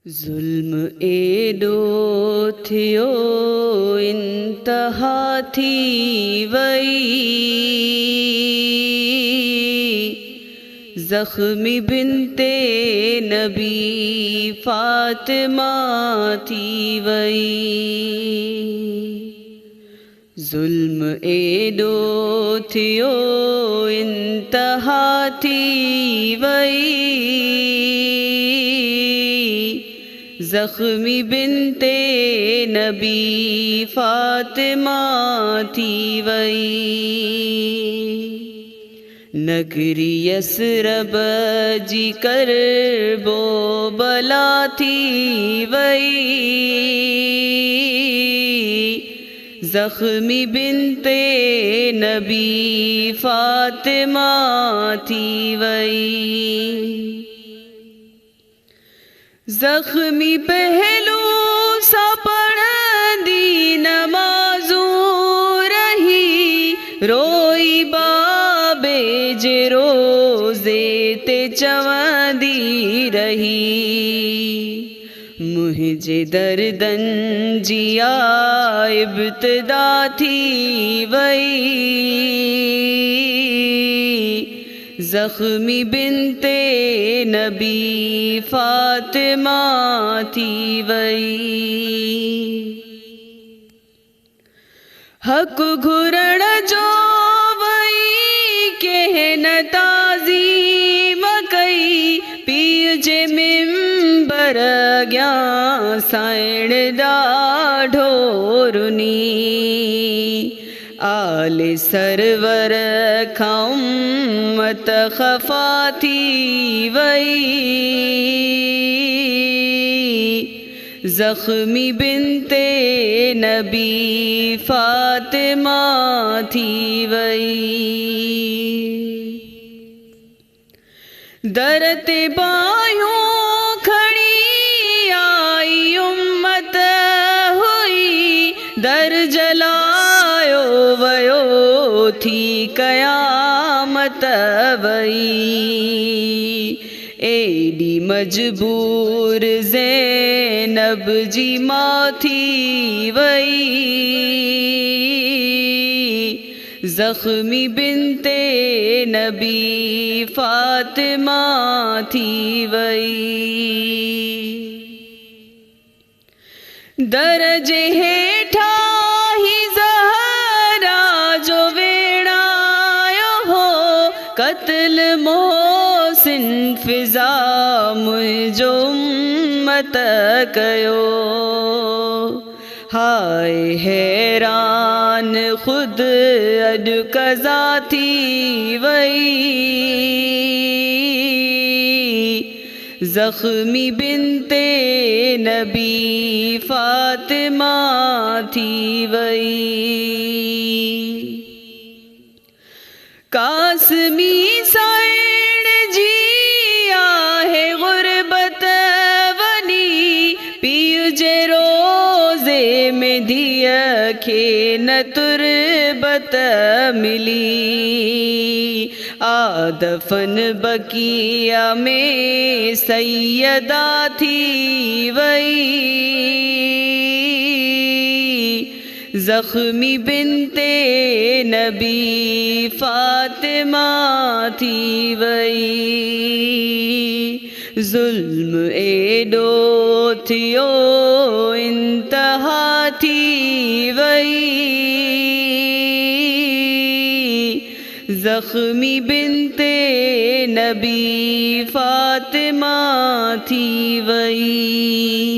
ज़ुल्म एॾो थियो इंतहा थी वई, ज़ख्मी बिनते नबी फ़ातिमा थी वई। ज़ुल्म एॾो थियो इंतहा थी वई, ज़ख्मी बिनते नबी फ़ातिमा थी वई। नगरी यसरब जी करबो बला थी वई, ज़ख्मी बिनते नबी फ़ातिमा थी वई। ज़ख्मी पहलू सा पढ़ंदी नमाज़ू रही, रोई बाबे जे रोज़े ते चवंदी रही। मुझे दर्दन जी इब्तिदा थी वई, ज़ख्मी बिनते नबी फ़ातिमा थी वई। हक घुरण जो वई कहन ताज़ीम कई, पीर जे मिंबर अॻियां साइण ॾाढो रुनी। आले सरवर खां उम्मत ख़फ़ा थी वई, ज़ख्मी बिनते नबी फ़ातिमा थी वई। दर ते बायूं खणी आई उम्मत हुई, दर जलायो वयो थी क़यामत वई। एडी मजबूर ज़ैनब जी मां थी वई, ज़ख्मी बिनते नबी फ़ातिमा थी वई। दर जे हेठा ही ज़हरा जो वेणायो हो, क़त्ल मोहसिन फ़िज़ा मुंहिंजो उम्मत कयो। हाय हैरान खुद अॼु क़ज़ा थी वई, ज़ख्मी बिनते नबी फ़ातिमा थी वई। कासमी साइण जी आहे ग़ुरबत वनी, पीर जे रोज़े में धीअ खे न तुरबत मिली। आदफ़न बक़िया में सैयदा थी वई, ज़ख्मी बिनते नबी फ़ातिमा थी वई। ज़ुल्म एॾो थियो इंतहा थी वई, ज़ख्मी बिनते नबी फ़ातिमा थी वई।